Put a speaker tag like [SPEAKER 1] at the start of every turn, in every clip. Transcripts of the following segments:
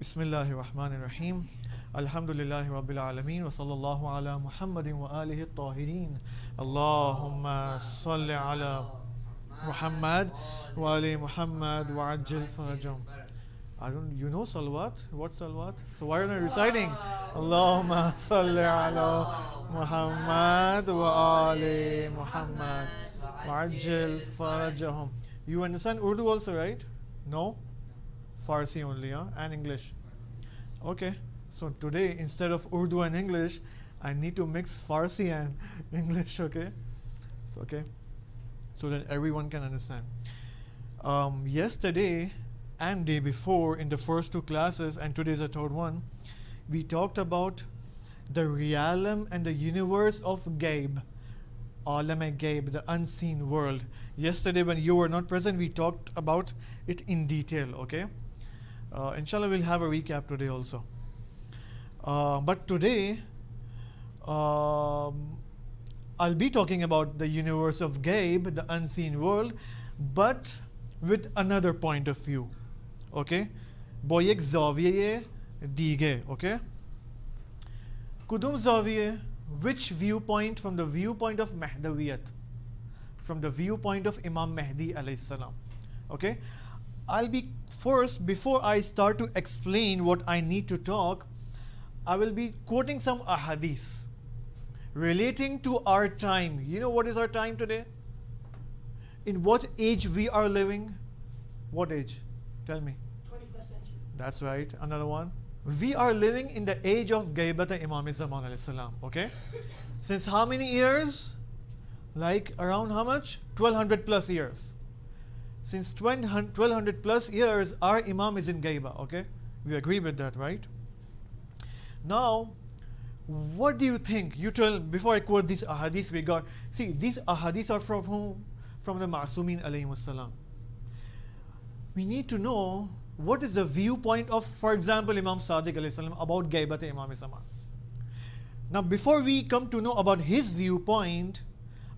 [SPEAKER 1] Bismillahir Rahmanir Rahim. Alhamdulillahi Rabbil Alameen wa sallallahu ala Muhammadin wa alihi at-tahirin. Allahumma salli ala Muhammad wa ali Muhammad wa ajil farajam. I don't, you know salawat? What salawat? So why are you reciting? Allahumma salli ala Muhammad wa ali Muhammad wa ajil farajahum. You understand Urdu also, right? No? Farsi only, huh? And English. Okay. So today, instead of Urdu and English, I need to mix Farsi and English, okay? So, okay. So that everyone can understand. Yesterday and day before, in the first two classes, and today's the third one, we talked about the realm and the universe of Gaib. Alam-e-Gaib, the unseen world. Yesterday when you were not present, we talked about it in detail, okay? Inshallah, we'll have a recap today also. But today, I'll be talking about the universe of Gaib, the unseen world, but with another point of view. Okay? با یک زاویه دیگه. Okay? کدوم زاویه? Which viewpoint? From the viewpoint of Mahdawiyat. From the viewpoint of Imam Mehdi alayhi salam. Okay? I'll be first, before I start to explain what I need to talk, I will be quoting some ahadith relating to our time. You know what is our time today? In what age we are living? What age? Tell me.
[SPEAKER 2] 21st century.
[SPEAKER 1] That's right. Another one. We are living in the age of Gaibat Imam Zaman alayhi salam. Okay? Since how many years? Like around how much? 1200 plus years. Since 1200 plus years, our Imam is in Gaiba, okay? We agree with that, right? Now, what do you think? You tell, before I quote these ahadith we got. See, these ahadith are from whom? From the Ma'sumin alayhi salam. We need to know what is the viewpoint of, for example, Imam Sadiq alayhi salam about Gaibat Imam Zaman. Now, before we come to know about his viewpoint,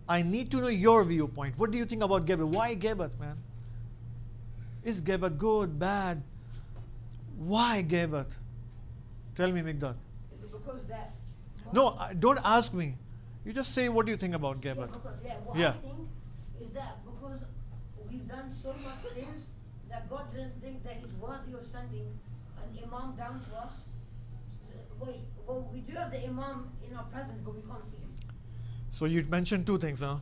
[SPEAKER 1] I need to know your viewpoint. What do you think about Gaibat? Why Gaibat, man? Is Gaibat good, bad? Why Gaibat? Tell me, Migdad.
[SPEAKER 2] Is it because that?
[SPEAKER 1] No, don't ask me. You just say what do you think about Gaibat.
[SPEAKER 2] What
[SPEAKER 1] Yeah.
[SPEAKER 2] I think is that because we've done so much sins that God didn't think that He's worthy of sending an Imam down to us. Well, we do have the Imam in our presence, but we can't see him.
[SPEAKER 1] So you mentioned two things, huh?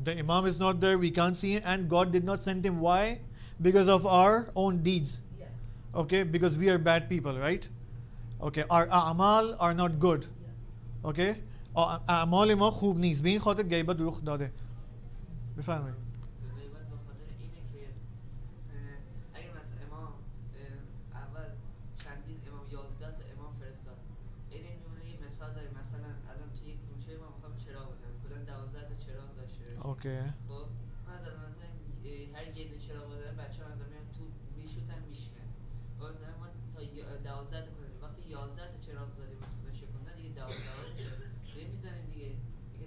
[SPEAKER 1] The Imam is not there, we can't see him, and God did not send him. Why? Because of our own deeds.
[SPEAKER 2] Yeah.
[SPEAKER 1] Okay? Because we are bad people, right? Okay, our a'mal are not good.
[SPEAKER 2] Yeah.
[SPEAKER 1] Okay? اعمال ما خوب نیست. به این خاطر غیبت رخ داده. بفرمایید.
[SPEAKER 3] غیبت به خاطر اینه که اگه مثلا امام اول چندین امام 11 تا امام فرستاد. این نمونه یه مثال داریم، مثلا الان توی یک گوشه ما میخوام چراغ بزنیم، کلا 12 تا چراغ داشته.
[SPEAKER 1] Okay.
[SPEAKER 3] خب مثلا هر یه دونه چراغ بزنیم بچه‌ها مثلا میان تو میشوتن میشکنن. مثلا ما تا 12 تا کنیم. وقتی 11 تا چراغ زدیم تو شکوندن دیگه 12 میشه. نمیزنیم دیگه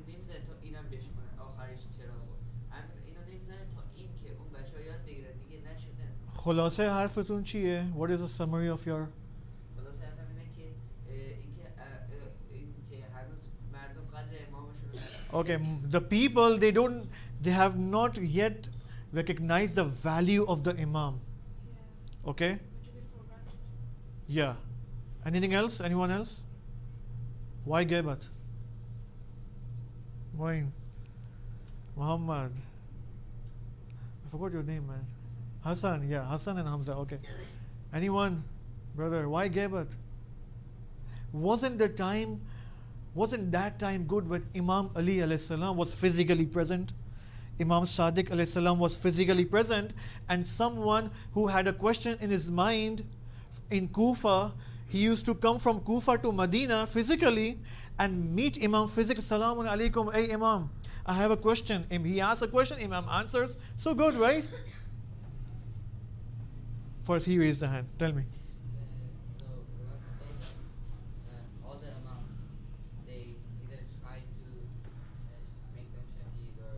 [SPEAKER 3] نمیزنیم تا اینم بشکنه آخرش چراغو. همین اینا نمیزنیم تا این که اون بچه‌ها یاد بگیرن دیگه نشده.
[SPEAKER 1] خلاصه حرفتون چیه? What is the summary of your...
[SPEAKER 3] خلاصه حرفم اینه که اینکه هنوز مردم قدر امامشون رو ندارن.
[SPEAKER 1] Okay, the people, they have not yet recognized the value of the Imam. Okay? Yeah. Anything else? Anyone else? Why Gaibat? Why? Muhammad. I forgot your name, man. Hassan, yeah, Hassan and Hamza, okay. Anyone? Brother, why Gaibat? Wasn't that time good when Imam Ali alayhi salam was physically present? Imam Sadiq alayhi salam was physically present, and someone who had a question in his mind in Kufa, he used to come from Kufa to Medina physically and meet Imam physically. Salamun alaikum, hey Imam, I have a question. He asks a question, Imam answers. So good, right? First he raised the hand. Tell me.
[SPEAKER 4] So all the imams, they either tried to make them shaheed or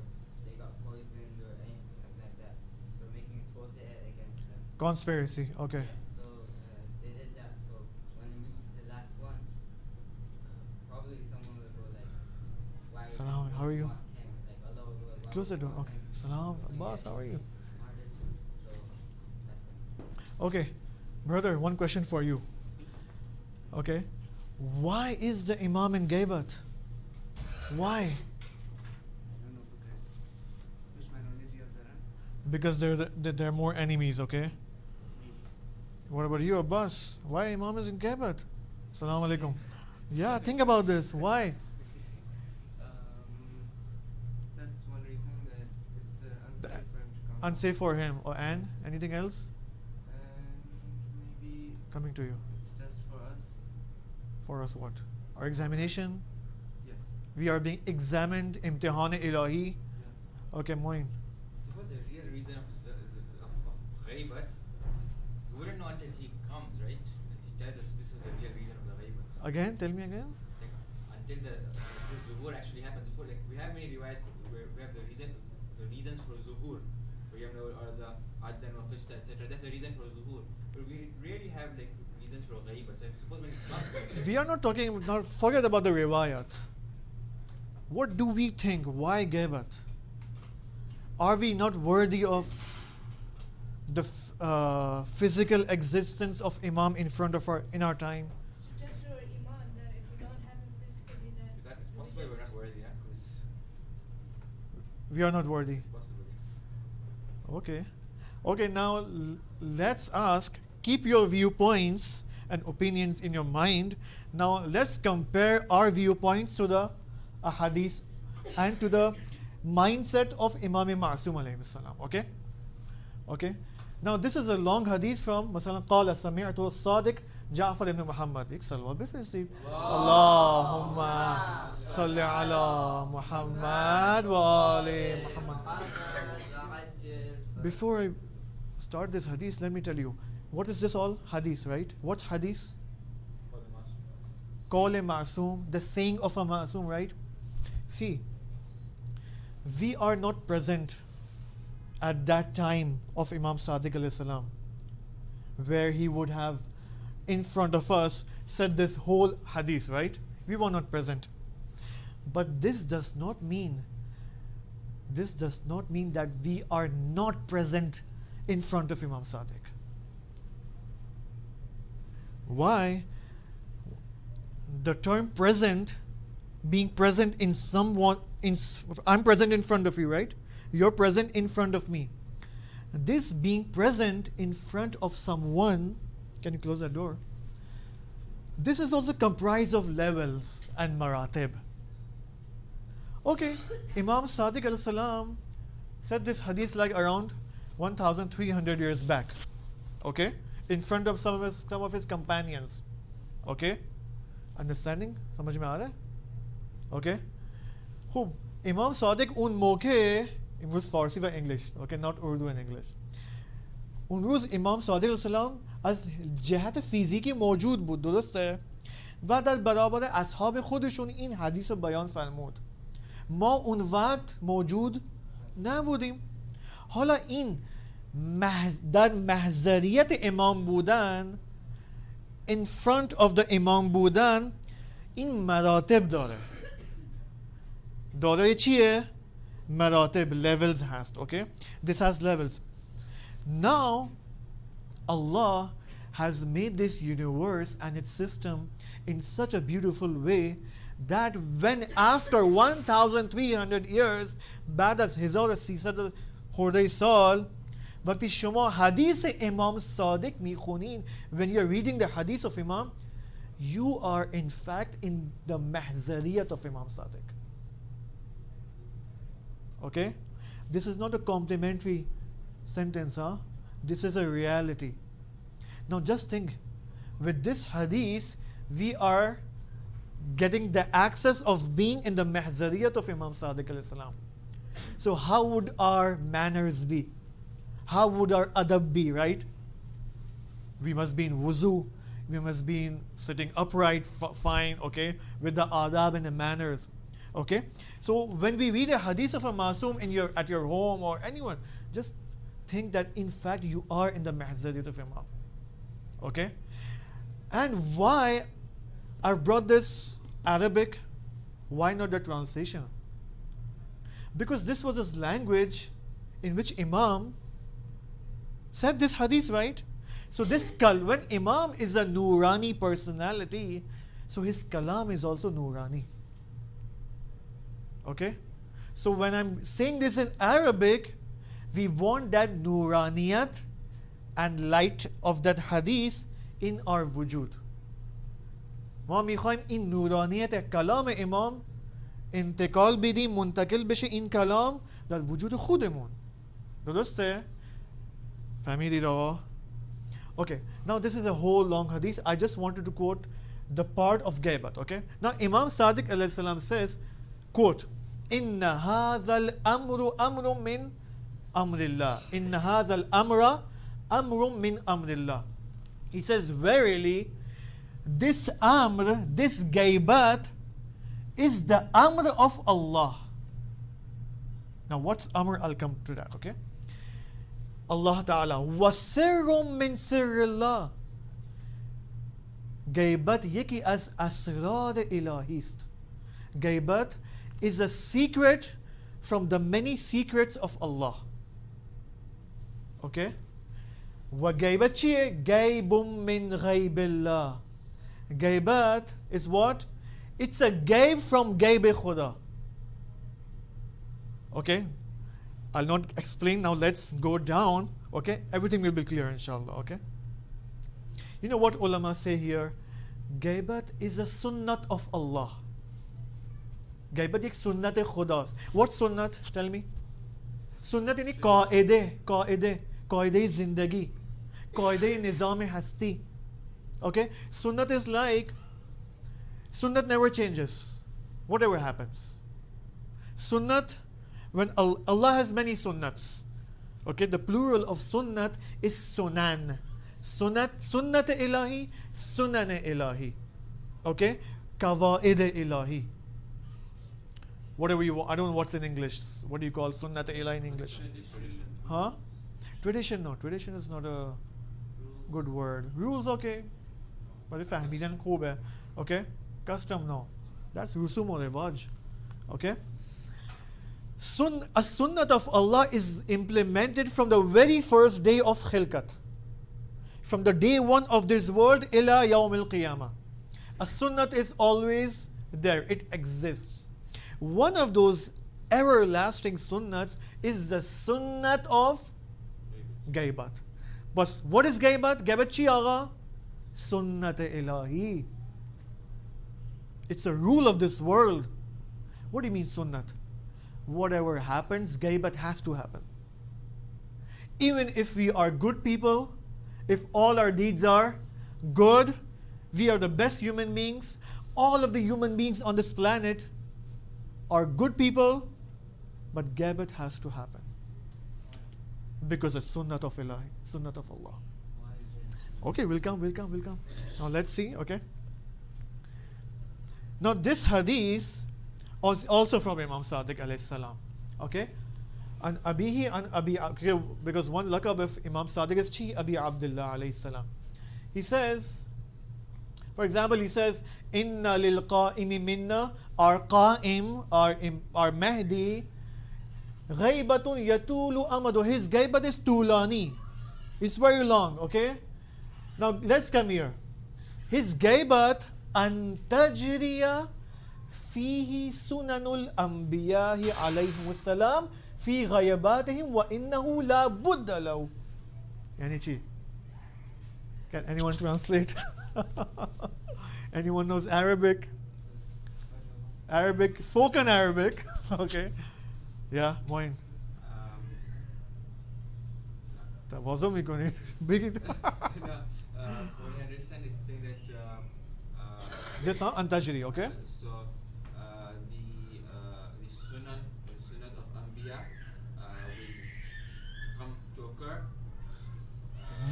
[SPEAKER 4] they got poisoned or anything something like that. So making a against them.
[SPEAKER 1] Conspiracy, okay.
[SPEAKER 4] So they did
[SPEAKER 1] you?
[SPEAKER 4] want him, like Allah will
[SPEAKER 1] Close the door.
[SPEAKER 4] want
[SPEAKER 1] Okay.
[SPEAKER 4] him
[SPEAKER 1] Salam,
[SPEAKER 4] to
[SPEAKER 1] Abbas,
[SPEAKER 4] get
[SPEAKER 1] how are you?
[SPEAKER 4] martyred too. So that's it.
[SPEAKER 1] Okay, brother, one question for you. Okay, why is the Imam in Gaibat? Why?
[SPEAKER 5] I don't know because Dushman is here there.
[SPEAKER 1] Because there are more enemies, okay? What about you, Abbas? Why Imam is in Gaibat? Salam alaikum. Yeah, think about this. Why?
[SPEAKER 5] That's one reason that it's unsafe for him to come.
[SPEAKER 1] Unsafe for him. And anything else?
[SPEAKER 5] And maybe
[SPEAKER 1] Coming to you.
[SPEAKER 5] it's just for us.
[SPEAKER 1] For us what? Our examination?
[SPEAKER 5] Yes.
[SPEAKER 1] We are being examined. Imtihan ilahi.
[SPEAKER 5] Yeah.
[SPEAKER 1] Okay, Moin.
[SPEAKER 6] Suppose the real reason of Gaibat, we wouldn't know until he comes, right? And he tells us this is the real reason of the Gaibat.
[SPEAKER 1] Again, tell me again.
[SPEAKER 6] Like, until the Zuhur actually happens. Before, like, we have many riwayat where we have the reasons for Zuhur. Or the Adlan or Qista, etc. That's the reason for Zuhur. But we really have like reasons for Gaibat. So I suppose when it comes,
[SPEAKER 1] We are not talking, not forget about the riwayat. What do we think? Why Gaibat? Are we not worthy of the physical existence of Imam in front of in our time?
[SPEAKER 7] It's just your iman that if we don't have him physically, then
[SPEAKER 6] is that it's possible we're not worthy, yeah? Because
[SPEAKER 1] We are not worthy.
[SPEAKER 6] it's possible. Yeah.
[SPEAKER 1] Okay. Okay, now let's ask, keep your viewpoints and opinions in your mind. Now let's compare our viewpoints to the ahadith and to the mindset of Imam Ma'asum alayhi salam. Okay? Okay? Now this is a long hadith from Masalan قال سمعت الصادق جعفر ibn Muhammad. Salwa bifisli. Allahumma salli ala Muhammad wa ali Muhammad. Before I start this hadith, let me tell you, what is this all? Hadith, right? What's hadith? Qawl Ma'asum, the saying of a Ma'asum, right? See, we are not present at that time of Imam Sadiq alayhi salam, where he would have in front of us said this whole hadith, right? We were not present. But this does not mean that we are not present in front of Imam Sadiq. Why? The term present, being present in someone, I'm present in front of you, right? You're present in front of me. This being present in front of someone, can you close that door? This is also comprised of levels and maratib. Okay, Imam Sadiq alayhi salam said this hadith like around 1,300 years back. Okay, in front of some of his companions. Okay, understanding? समझ में आ रहा है? Okay, खूब. Imam Sadiq उन मौके, it was Farsi or English. Okay, not Urdu and English. اون روز امام صادق السلام از جهت فیزیکی موجود بود، درسته؟ و در برابر اصحاب خودشون این حدیث رو بیان فرمود. ما اون وقت موجود نبودیم. حالا این در محضریت امام بودن، in front of the امام بودن، این مراتب داره. داره چیه؟ مراتب، levels هست. Okay, this has levels. Now Allah has made this universe and its system in such a beautiful way that when after 1300 years بعد از 1300 خورده سال وقتی شما حدیث امام صادق میخونین، when you are reading the hadith of Imam, you are in fact in the mahzariyat of Imam Sadiq. Okay, this is not a complimentary sentence, huh? This is a reality. Now just think, with this hadith we are getting the access of being in the mahzariyat of Imam Sadiq alayhi salam. So how would our manners be? How would our adab be, right? We must be in wuzu, we must be in sitting upright, fine, okay, with the adab and the manners. Okay, so when we read a hadith of a masoom at your home or anyone, just think that in fact you are in the mahzariyat of Imam. Okay, and why I brought this Arabic? Why not the translation? Because this was his language in which Imam said this hadith, right? So when Imam is a Nurani personality, so his kalam is also Nurani. Okay? So when I'm saying this in Arabic, we want that Nuraniyat and light of that hadith in our wujud. ما میخوایم این نورانیت کلام امام انتقال بدیم، منتقل بشه این کلام در وجود خودمون. درسته؟ فهمیدید آقا؟ Okay, now this is a whole long hadith. I just wanted to quote the part of Gaibat. Okay? Now Imam Sadiq alayhi salam says, quote, Inna hadha al-amru amrun min amrillah. Inna hadha al-amra amrun min amrillah. He says, verily, this amr, this Gaibat, is the amr of Allah. Now what's amr? I'll come to that, okay? Allah Ta'ala, wasirrum min sirrillah. Gaibat yeki as asrar ilahist. Gaibat is a secret from the many secrets of Allah. Okay? Wa gaibat chiye gaibum min ghaibillah. Gaibat is what? It's a gaib from gaib-e Khuda. Okay? I'll not explain now. Let's go down. Okay? Everything will be clear, inshallah. Okay? You know what ulama say here? Gaibat is a sunnat of Allah. Gaibat is sunnat-e Khudas. What sunnat? Tell me. Sunnat is qaide zindagi. Qaide nizam-e hasti. Okay? Sunnat is like, sunnat never changes. Whatever happens. Sunnat, when Allah has many sunnats. Okay, the plural of sunnat is sunan. Sunnat ilahi, sunan ilahi. Okay, kawaid ilahi. Whatever you want. I don't know what's in English. What do you call sunnat ilahi in English?
[SPEAKER 6] Tradition.
[SPEAKER 1] Huh? Tradition, no. Tradition is not a good word. Rules, okay. But if fahmidan khoob hai. Okay? Custom, no. That's rusum or rivaj. Okay? A sunnat of Allah is implemented from the very first day of khilqat. From the day one of this world, ila yawmil qiyamah. A sunnat is always there. It exists. One of those everlasting sunnats is the sunnat of Gaibat. But what is Gaibat? Gaibat chi aga? Sunnat ilahi. It's a rule of this world. What do you mean sunnat? Whatever happens, Gaibat has to happen. Even if we are good people, if all our deeds are good, we are the best human beings, all of the human beings on this planet are good people, but Gaibat has to happen. Because it's sunnat of ilahi, sunnat of Allah. Okay, we'll come. Now let's see, okay. Now this hadith also from Imam Sadiq alayhi salam. Okay? And Abihi and Abi, okay, because one laqab of Imam Sadiq is Chi Abi Abdullah alayhi salam. He says, for example, he says, Inna lil qa'imi minna, our qa'im, our Mehdi, Ghaibatun yatulu amadu. His Gaibat is tulani. It's very long, okay? Now let's come here. His Gaibat an tajriya فيه سنن الأنبياء عليهم السلام في غيباتهم وإنه لا بد له. يعني شيء. Can anyone translate? Anyone knows Arabic? Arabic, spoken Arabic. Okay. Yeah, Moin. تواضع میکنید بگید.
[SPEAKER 6] We understand it's saying that
[SPEAKER 1] Yes, huh? Antajri, okay?
[SPEAKER 6] So the sunnat of Anbiya will come to occur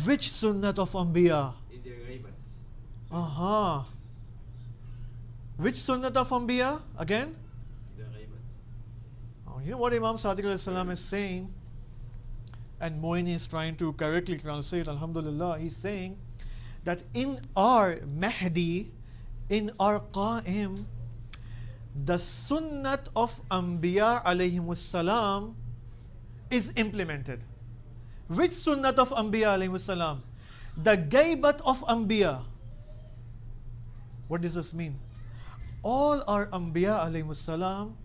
[SPEAKER 1] Which sunnat of Anbiya?
[SPEAKER 6] in their ghaibats.
[SPEAKER 1] Aha. Which sunnat of Anbiya? Again?
[SPEAKER 6] The ghaibat.
[SPEAKER 1] Oh, you know what Imam Sadiq alayhi salam is saying? And Moini is trying to correctly translate, alhamdulillah. He's saying that in our Mehdi, in our Qa'im, the sunnat of Anbiya alayhimus salam is implemented. Which sunnat of Anbiya alayhimus salam? The Gaibat of Anbiya. What does this mean? All our Anbiya alayhimus salam,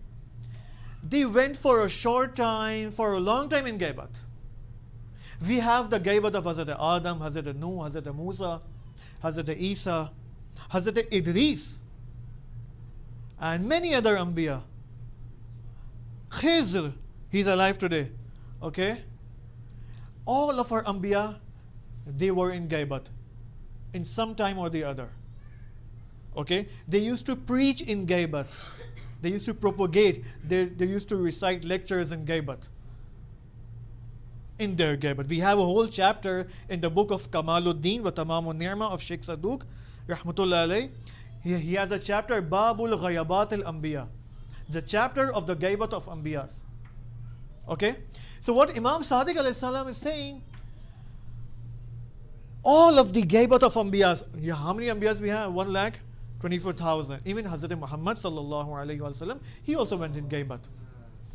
[SPEAKER 1] they went for a short time, for a long time in Gaibat. We have the Gaibat of Hazrat Adam, Hazrat Nuh, Hazrat Musa, Hazrat Isa, Hazrat Idris, and many other Anbiya. Khizr, he's alive today. Okay? All of our Anbiya, they were in Gaibat in some time or the other. Okay? They used to preach in Gaibat. They used to propagate. They used to recite lectures in Gaibat. In their Gaibat. We have a whole chapter in the book of Kamaluddin wa Tamamun Ni'ma of Sheikh Saduq, Rahmatullah alayh. He has a chapter, Babul Ghayabat al-Anbiya. The chapter of the Gaibat of Anbiyas. Okay? So what Imam Sadiq alayhi salam is saying, all of the Gaibat of Anbiyas, yeah, how many Anbiyas we have? 1,24,000. Even Hazrat Muhammad sallallahu alayhi wa sallam, he also went in Gaibat.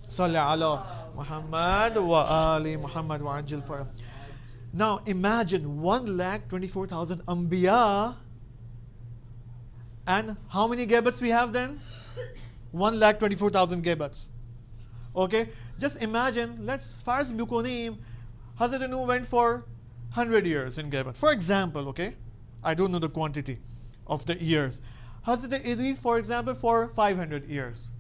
[SPEAKER 1] Salli ala Muhammad wa ali Muhammad wa ajil farah. Now imagine 1,24,000 Anbiya, and how many Gaibats we have then? 1,24,000 Gaibats. Okay, just imagine, let's Farz Bukonim, Hazrat Nuh went for 100 years in Gaibat. For example, okay, I don't know the quantity of the years. Hazrat Idris, for example, for 500 years.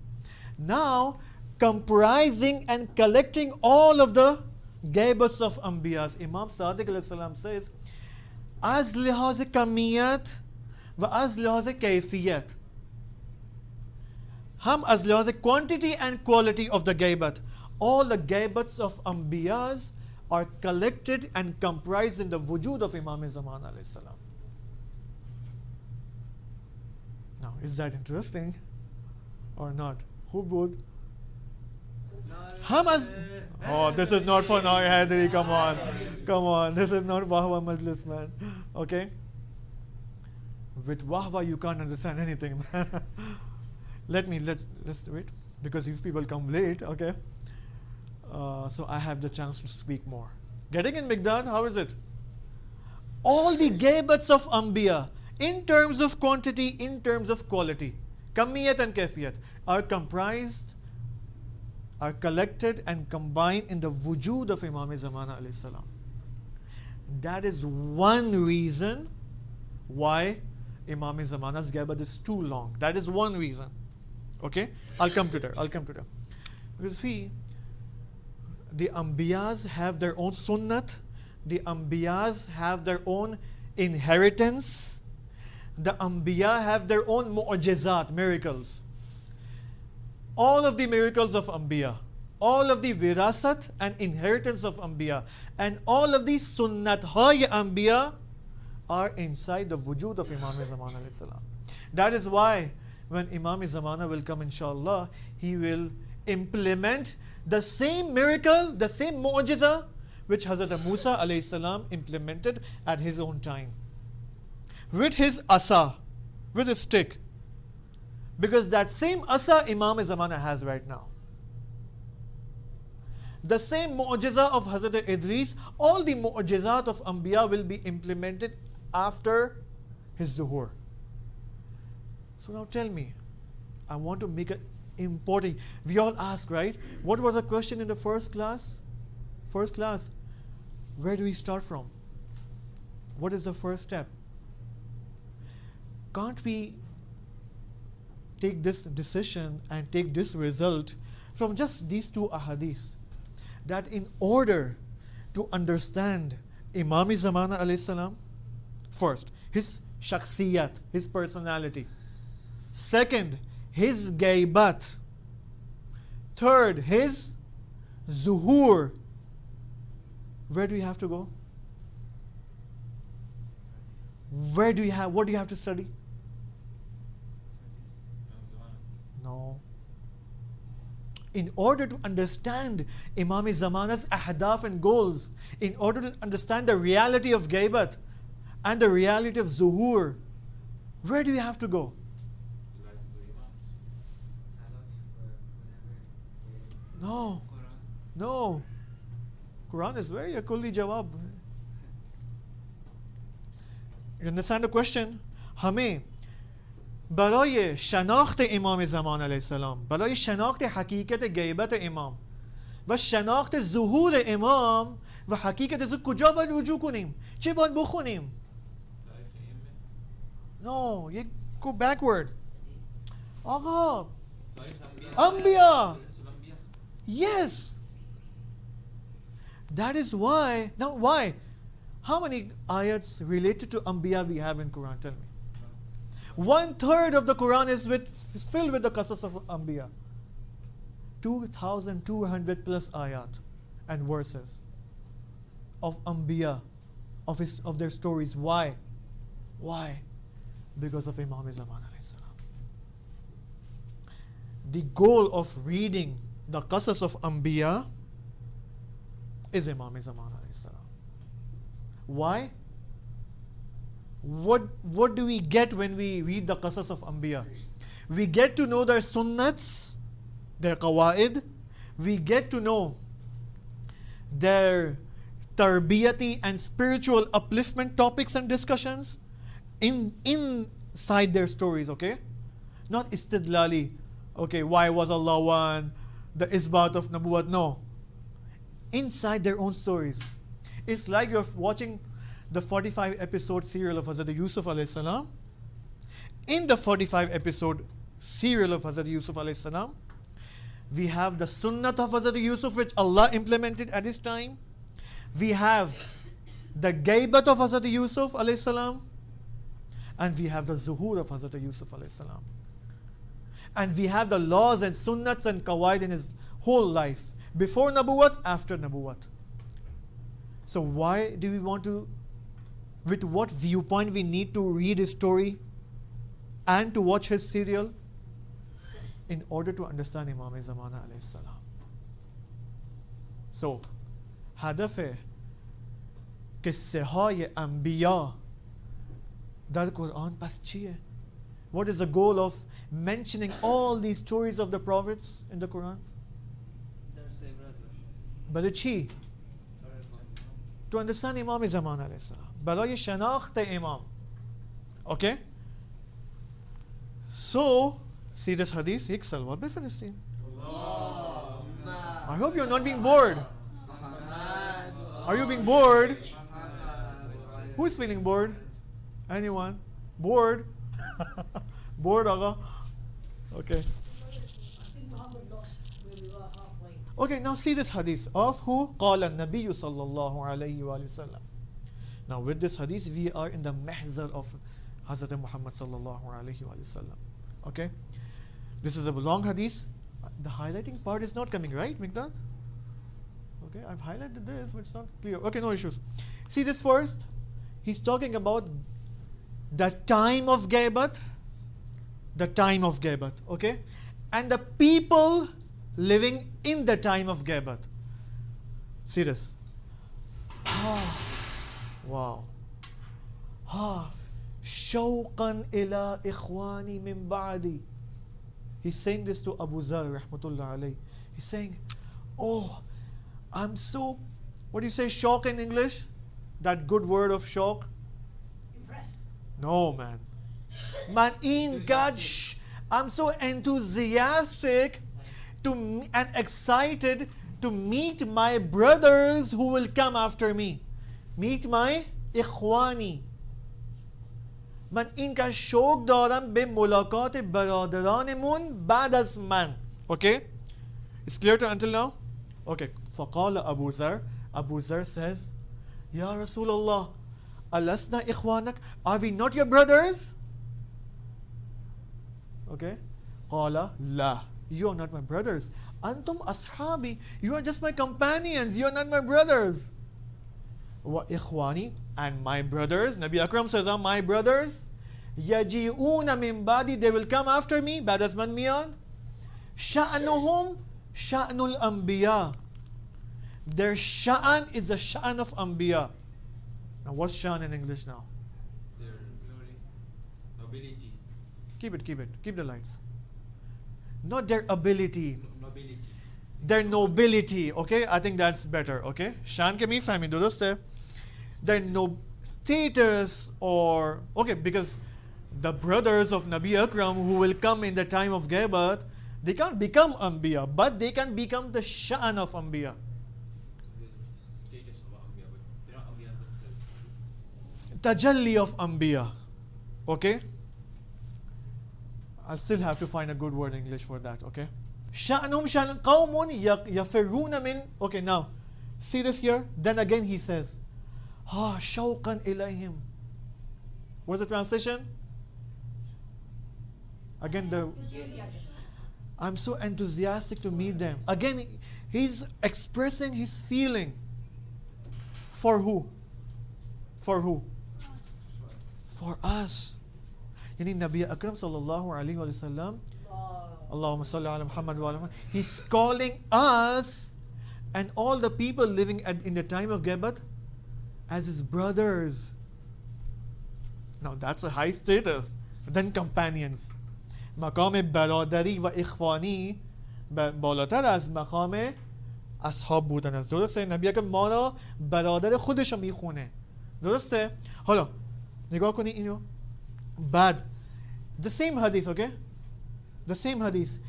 [SPEAKER 1] Now, comprising and collecting all of the Gaibats of Anbiyas, Imam Sadiq alayhi salam says, Az lihaz kamiyat wa az lihaz kayfiyat. Hum az lihaz quantity and quality of the Gaibat. All the Gaibats of Anbiyas are collected and comprised in the wujud of Imam Zaman alayhi salam. Now, is that interesting or not? Who would? Hamas. Oh, this is not for now, Hadri. Come on. Come on. This is not Wahwa Majlis, man. Okay? With Wahwa, you can't understand anything, man. Let's wait. Because if people come late, okay? So I have the chance to speak more. Getting in Migdad, how is it? All the Gaibats of Anbiya, in terms of quantity, in terms of quality, Kamiyat and Kaifiyat, are comprised, are collected and combined in the wujud of Imam Zaman alayhi salam. That is one reason why Imam Zaman's Gaibat is too long. That is one reason. Okay? I'll come to that. Because the Anbiyas have their own sunnat. The Anbiyas have their own inheritance. The Anbiya have their own mu'jizat, miracles. All of the miracles of Anbiya, all of the wirasat and inheritance of Anbiya, and all of the sunnat hay Anbiya are inside the wujud of Imam Zaman alayhi salam. That is why when Imam Zamana will come, inshallah, he will implement the same miracle, the same mu'jiza which Hazrat Musa alayhi salam implemented at his own time. With his asa, with his stick. Because that same asa Imam Zamana has right now. The same mu'jiza of Hazrat Idris, all the mu'jizat of Anbiya will be implemented after his zuhur. So now tell me, I want to make it important. We all ask, right? What was the question in the first class? First class, where do we start from? What is the first step? Can't we take this decision and take this result from just these two ahadith? That in order to understand Imam Zamana alayhi salam, first, his shakhsiyat, his personality. Second, his gaibat. Third, his zuhur. Where do you have to go? What do you have to study? No. In order to understand Imam Zamana's ahdaf and goals, in order to understand the reality of Gaibat and the reality of Zuhur, where do you have to go? No.
[SPEAKER 5] Quran.
[SPEAKER 1] No. Quran is very a kulli jawab. You understand the question? हमें برای شناخت امام زمان علیه السلام، برای شناخت حقیقت غیبت امام و شناخت ظهور امام و حقیقت از کجا باید رجوع کنیم؟ چه باید بخونیم؟
[SPEAKER 6] تاریخ ائمه.
[SPEAKER 1] No, you go backward. آقا
[SPEAKER 6] تاریخ
[SPEAKER 1] انبیا.
[SPEAKER 6] قصص الانبیا.
[SPEAKER 1] Yes. That is why. Now why? How many ayats related to Anbiya we have in Quran? Tell me. 1/3 of the Quran is filled with the qasas of Anbiya. 2,200 plus ayat and verses of Anbiya, of their stories. Why? Why? Because of Imam Zaman alayhi salam. The goal of reading the qasas of Anbiya is Imam Zaman alayhi salam. Why? What do we get when we read the qasas of Anbiya? We get to know their sunnats, their qawaid. We get to know their tarbiyati and spiritual upliftment topics and discussions inside their stories, okay? Not istidlali. Okay, why was Allah one? The isbat of Nabuwat. No. Inside their own stories. It's like you're watching the 45 episode serial of Hazrat Yusuf alayhi salam. In the 45 episode serial of Hazrat Yusuf alayhi salam, we have the sunnat of Hazrat Yusuf which Allah implemented at his time. We have the Gaibat of Hazrat Yusuf alayhi salam, and we have the zuhur of Hazrat Yusuf alayhi salam. And we have the laws and sunnats and qawaid in his whole life, before Nabuwat, after Nabuwat. So why do we want to, with what viewpoint we need to read his story and to watch his serial? In order to understand Imam Zamana alayhi salam. So, هدف قصه های انبیا در قرآن پس چیه؟ What is the goal of mentioning all these stories of the prophets in the Quran?
[SPEAKER 5] درس عبرت باشه.
[SPEAKER 1] برای چی؟ To understand Imam Zaman alayhi salam. برای شناخت امام. Okay? So, see this hadith? یک salawat بفرستین. I hope you're not being bored. Are you being bored? Who's feeling bored? Anyone? Bored? Bored, Aga? Okay.
[SPEAKER 2] I think Muhammad lost where we were halfway.
[SPEAKER 1] Okay, now see this hadith of who? قال النبي صلى الله عليه وآله وسلم. Now with this hadith, we are in the mahzar of Hazrat Muhammad sallallahu alaihi wasallam. Okay? This is a long hadith. The highlighting part is not coming, right, Mikdad? Okay, I've highlighted this, but it's not clear. Okay, no issues. See this first. He's talking about the time of Gaibat. The time of Gaibat, okay? And the people living in the time of Gaibat. See this. Oh, wow. شوقا إلى إخواني من بعدي. He's saying this to Abu Zar rahmatullah alayh. He's saying, oh, I'm so, what do you say, shock in English? That good word of shock?
[SPEAKER 2] Impressed.
[SPEAKER 1] No, man. Man, in God, I'm so enthusiastic and excited to meet my brothers who will come after me. Meet my ikhwani. من اینقدر شوق دارم به ملاقات برادرانمون بعد از من. Okay? It's clear to until now? Okay. فقال أبو ذر. Abu Zar says, Ya Rasulullah, alasna ikhwanak? Are we not your brothers? Okay. قال لا. You are not my brothers. Antum ashabi. You are just my companions. You are not my brothers. Wa ikhwani, and my brothers. Nabi Akram says, my brothers. Yaji'una min badi. They will come after me. Ba'd az man miyan. Sha'nuhum sha'nul anbiya. Their sha'an is the sha'an of anbiya. Now what's sha'an in English now?
[SPEAKER 6] Their glory, nobility,
[SPEAKER 1] Keep it. Keep the lights. Not their ability.
[SPEAKER 6] nobility.
[SPEAKER 1] their nobility. Okay, I think that's better. Okay, shan ke mi fahmi durust hai. Their no status, or okay, because the brothers of Nabi Akram who will come in the time of Gaibat, they can't become Anbiya, but they can become the Shan of Anbiya.
[SPEAKER 6] Status of Anbiya, but they're not Anbiya themselves.
[SPEAKER 1] Tajalli of Anbiya. Okay? I still have to find a good word in English for that. Okay? Sha'num sha'num qawmun yafiruna min. Okay, now, see this here? Then again he says, shawqan ilayhim. What's the translation? Again, I'm so enthusiastic to meet them. Again, he's expressing his feeling. For who? For who? For us. Yani Nabi Akram sallallahu alayhi wa sallam, Allahumma salli ala Muhammad wa ala Muhammad. He's calling us and all the people living in the time of Gaibat as his brothers. Now that's a high status. Then companions. مقام برادری و اخوانی بالاتر از مقام اصحاب بودن است. درسته؟ نبی اکرم ما را برادر خودش رو میخونه. درسته؟ حالا نگاه کنی اینو. بعد the same hadith, okay? The same hadith.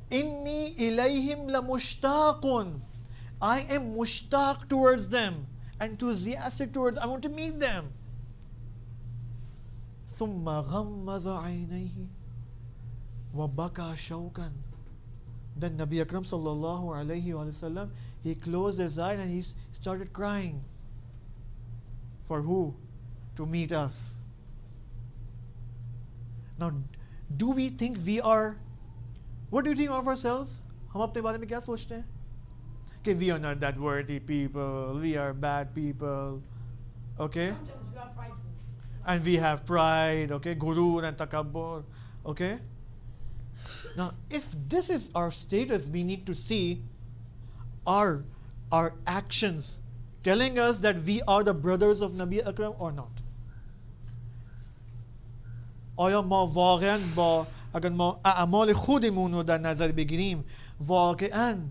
[SPEAKER 1] inni ilayhim lamushtaqun. I am mushtaq towards them, enthusiastic towards. I want to meet them. ثم غمض عينيه وَبَكَى شَوْكًا. Then Nabi Akram sallallahu alayhi wa sallam, he closed his eyes and he started crying. For who? To meet us. Now, do we think we are, what do you think of ourselves? हम अपने बारे में क्या सोचते हैं? कि we are not that worthy people, we are bad people, okay?
[SPEAKER 2] Sometimes we are prideful.
[SPEAKER 1] And we have pride, okay? Gurur and takabbur, okay? Now, if this is our status, we need to see our actions telling us that we are the brothers of Nabi Akram or not. آیا ما واقعا با اگر ما اعمال خودمون رو در نظر بگیریم واقعا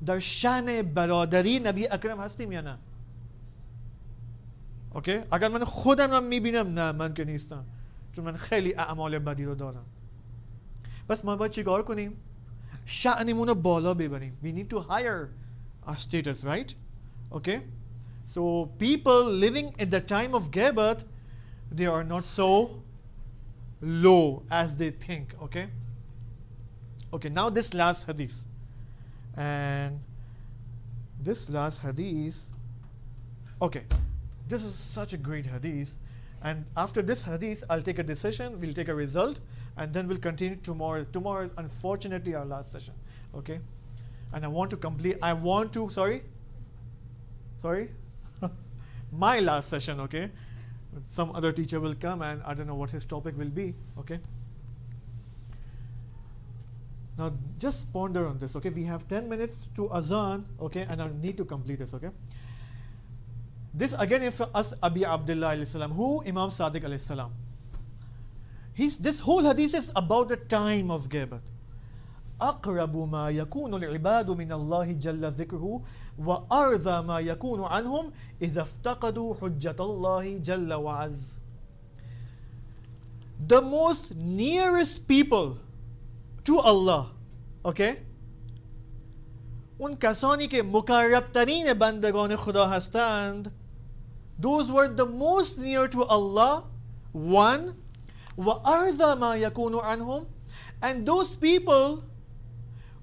[SPEAKER 1] در شأن برادری نبی اکرم هستیم یا نه؟ اوکی؟ اگر من خودم رو میبینم نه من که نیستم، چون من خیلی اعمال بدی رو دارم. پس ما باید چیکار کنیم؟ شأنمون رو بالا ببریم. We need to higher our status, right? Okay? So people living in the time of Gaibat, they are not so low as they think, okay? Okay, now this last hadith. And this last hadith, okay, this is such a great hadith. And after this hadith, I'll take a decision, we'll take a result, and then we'll continue tomorrow. Tomorrow is unfortunately our last session, okay? And sorry? My last session, okay? Some other teacher will come and I don't know what his topic will be, okay? Now just ponder on this, okay? We have 10 minutes to azan, okay? And I need to complete this, okay? This again is for us Abi Abdullah alayhi salam. Who? Imam Sadiq alayhi salam. This whole hadith is about the time of Gaibat. أقرب ما يكون العباد من الله جل ذكره وأرضى ما يكون عنهم إذا افتقدوا حجة الله جل وعز. The most nearest people to Allah, okay? उन कसानी के मुकर्रब तरीन बंदगान खुदा हस्तанд, those were the most near to Allah, one, وأرضى ما يكون عنهم, and those people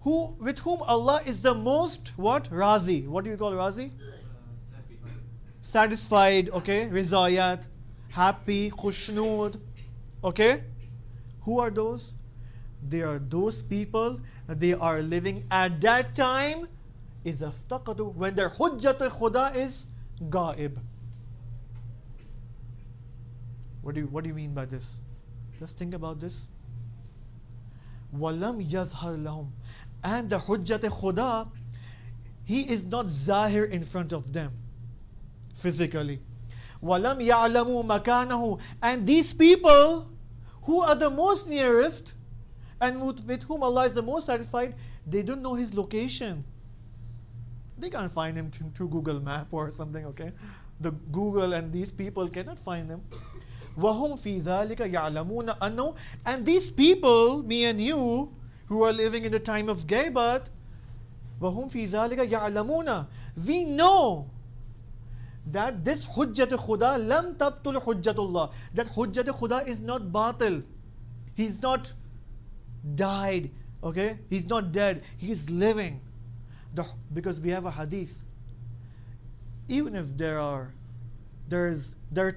[SPEAKER 1] with whom Allah is the most what? Razi. What do you call Razi? Satisfied, okay? Rizayat, happy, khushnood, okay? Who are those? They are those people that they are living at that time is aftaqadu, when their hujjat khuda is gaib. What do you mean by this? Just think about this. Walam yazhar lahum. And the hujjat khuda, he is not zahir in front of them physically. Walam ya'lamu makanahu. And these people who are the most nearest, and with whom Allah is the most satisfied, they don't know his location. They can't find him through Google Map or something, okay? The Google and these people cannot find him. وَهُمْ فِي ذَلِكَ يَعْلَمُونَ أَنَّهُ, and these people, me and you, who are living in the time of Gaibat, وَهُمْ فِي ذَلِكَ يَعْلَمُونَ, we know that this Hujjat Khuda lam tabtul Hujjatullah, that Hujjat Khuda is not batil. He's not died, okay? He's not dead, he's living. Because we have a hadith. Even if there are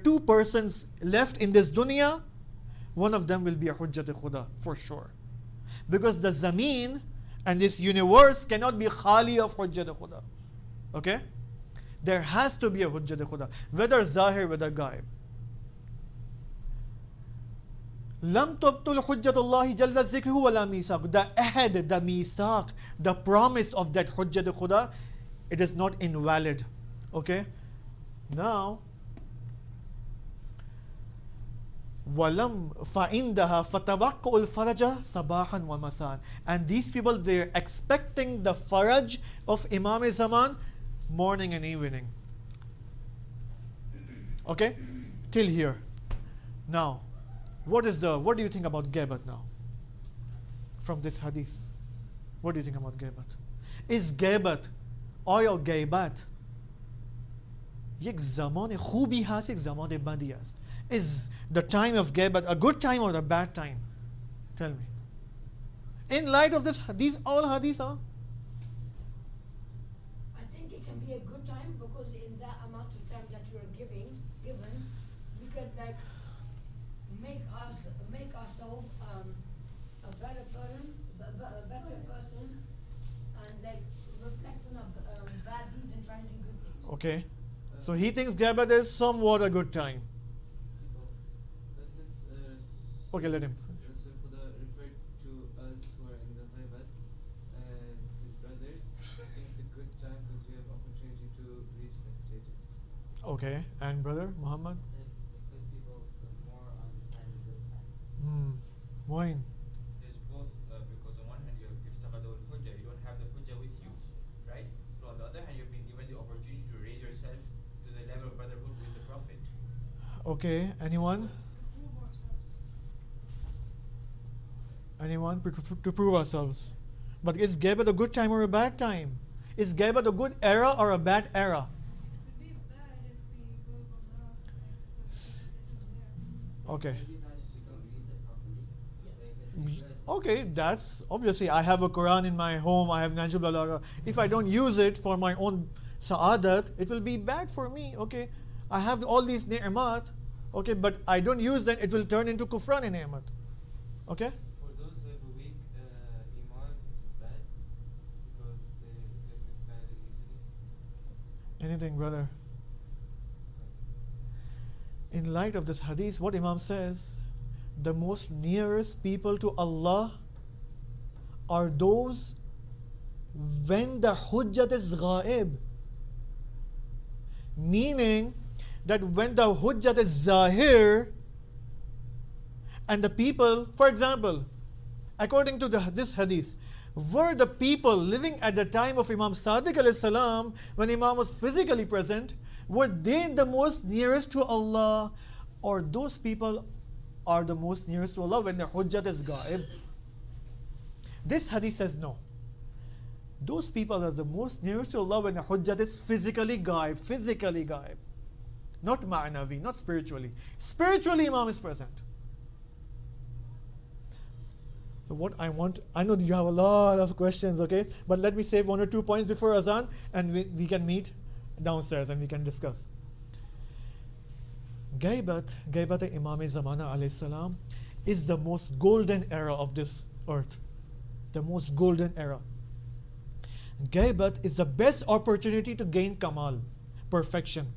[SPEAKER 1] two persons left in this dunya, one of them will be a Hujjat Khuda for sure. Because the Zameen and this universe cannot be khali of Hujjat Khuda. Okay? There has to be a Hujjat Khuda, whether Zahir, whether Gaib. Lam tubtul Hujjatullahi Jalla Zikruhu wala Misaq. The ahad, the Misaq, the promise of that Hujjat Khuda, it is not invalid. Okay? Now, walam fa'indaha fatawakkul faraja sabahan wa masan. And these people, they're expecting the faraj of Imam Zaman morning and evening. Okay? Till here. Now, what do you think about Gaibat now? From this hadith. What do you think about Gaibat? Is Gaibat or Gaibat یک زمان خوبی هست یک زمان بدی است. Is the time of Gaibat a good time or a bad time? Tell me. In light of these all hadiths are?
[SPEAKER 2] I think it can be a good time because in that amount of time that you are given, we could like make ourselves a better person, and like reflect on our bad deeds and try and do good things.
[SPEAKER 1] Okay. So he thinks Gaibat is somewhat a good time. Okay, let him.
[SPEAKER 5] Rasul Khuda referred to us who are in the Gaibat as his brothers. I think it's a good time because we have opportunity to reach that status.
[SPEAKER 1] Okay. And brother Muhammad?
[SPEAKER 4] Because people spend more on the side of good time.
[SPEAKER 1] Moin.
[SPEAKER 6] There's both, because on one hand you have iftaqadul hujjah, you don't have the hujjah with you, right? But on the other hand, you've been given the opportunity to raise yourself to the level of brotherhood with the Prophet.
[SPEAKER 1] Okay. Anyone?
[SPEAKER 7] Prove ourselves.
[SPEAKER 1] Anyone? To prove ourselves. But is Gaibat a good time or a bad time? Is Gaibat a good era or a bad era?
[SPEAKER 7] It would be bad if we go off like
[SPEAKER 1] S-
[SPEAKER 7] there.
[SPEAKER 1] Okay.
[SPEAKER 4] Maybe guys you don't use it properly. Like, it's good.
[SPEAKER 1] Okay, that's obviously I have a Quran in my home, I have Najib Balagha. If I don't use it for my own sa'adat, it will be bad for me. Okay, I have all these ni'mat, okay, but I don't use them, it will turn into kufran ni'mat. Okay?
[SPEAKER 5] For those who have a weak iman, it is bad because they get misguided easily.
[SPEAKER 1] Anything, brother? In light of this hadith, what Imam says, the most nearest people to Allah are those when the hujjat is ghaib. Meaning that when the hujjat is zahir and the people, for example, according to this hadith, were the people living at the time of Imam Sadiq alayhi salam, when Imam was physically present, were they the most nearest to Allah, or those people are the most nearest to Allah when the hujjat is ghaib? This hadith says no. Those people are the most nearest to Allah when the hujjat is physically ghaib. Not ma'navi, not spiritually. Spiritually, Imam is present. So what I know that you have a lot of questions, okay? But let me save 1 or 2 points before Azan and we can meet downstairs and we can discuss. Gaibat Imam Zamana alayhi salam is the most golden era of this earth. The most golden era. Gaibat is the best opportunity to gain Kamal, perfection.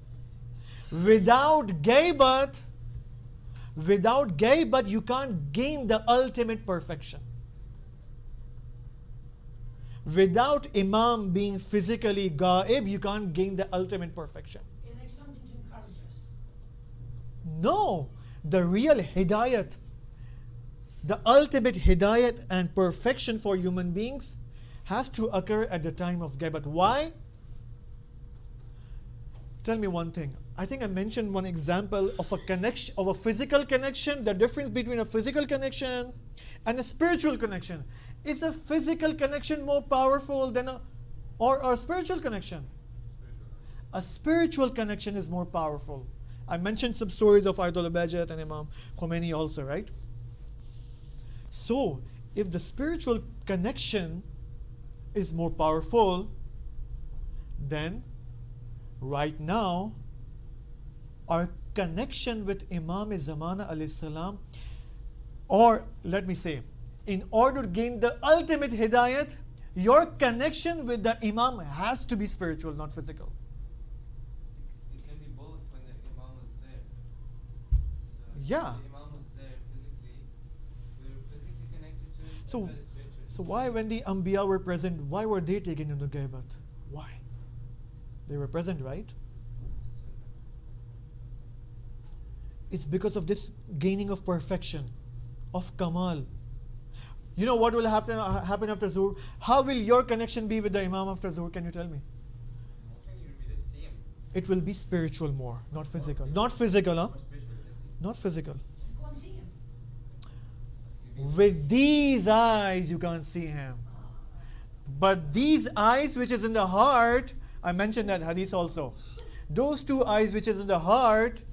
[SPEAKER 1] Without Gaibat, you can't gain the ultimate perfection. Without Imam being physically Gaib, you can't gain the ultimate perfection.
[SPEAKER 2] It's like something to encourage us.
[SPEAKER 1] No, the real hidayat, the ultimate hidayat and perfection for human beings has to occur at the time of Gaibat. Why? Tell me one thing. I think I mentioned one example of a connection, of a physical connection, the difference between a physical connection and a spiritual connection. Is a physical connection more powerful than a spiritual connection? A spiritual connection is more powerful. I mentioned some stories of Ayatollah Bajat and Imam Khomeini also, right? So, if the spiritual connection is more powerful, then right now, our connection with Imam Zamana alayhi salam, or let me say, in order to gain the ultimate hidayat, your connection with the Imam has to be spiritual, not physical.
[SPEAKER 5] It can be both when the Imam was there. So
[SPEAKER 1] Yeah.
[SPEAKER 5] if the Imam was there physically, we were physically connected to him as
[SPEAKER 1] So-
[SPEAKER 5] well as spiritually.
[SPEAKER 1] So why, when the Anbiya were present, why were they taken into Gaibat? Why? They were present, right?
[SPEAKER 5] It's a sunnah.
[SPEAKER 1] It's because of this gaining of perfection, of Kamal. You know what will happen after Zuhr? How will your connection be with the Imam after Zuhr? Can you tell me?
[SPEAKER 6] Most likely it will be the same.
[SPEAKER 1] It will be spiritual more, not physical. Not physical, huh?
[SPEAKER 6] More spiritual, exactly.
[SPEAKER 1] Not physical.
[SPEAKER 2] You can't see him.
[SPEAKER 1] With these eyes, you can't see him. But these eyes, which is in the heart, I mentioned that hadith also. Those two eyes, which is in the heart,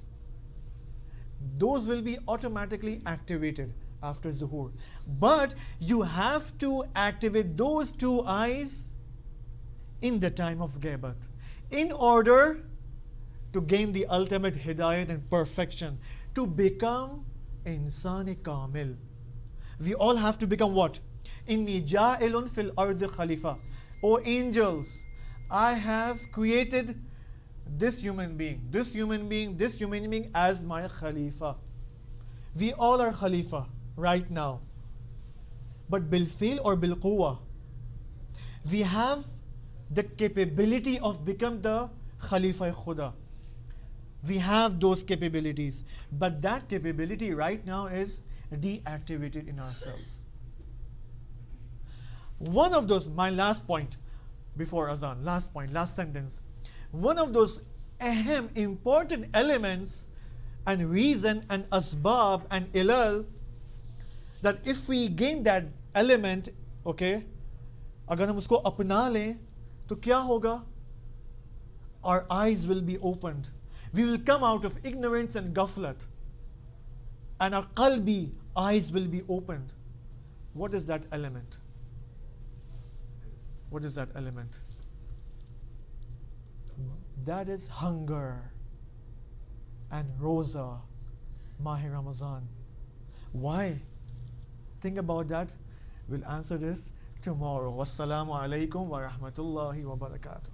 [SPEAKER 1] those will be automatically activated after Zuhur. But you have to activate those two eyes in the time of Gaibat in order to gain the ultimate hidayat and perfection, to become insani kamil. We all have to become what? Inni ja'ilun fil ardi khalifa. O angels, I have created this human being as my khalifa. We all are khalifa right now. But bil fil or bil quwwa, we have the capability of become the khalifa khuda. We have those capabilities, but that capability right now is deactivated in ourselves. One of those, my last point before Azan, last sentence. One of those important elements and reason and asbab and ilal, that if we gain that element, okay, अगर हम उसको अपना लें तो क्या होगा? Our eyes will be opened. We will come out of ignorance and ghaflat, and our qalbi eyes will be opened. What is that element? What is that element? That is hunger and roza, Mahi Ramazan. Why? Think about that. We'll answer this tomorrow. Wassalamu alaikum wa rahmatullahi wa barakatuh.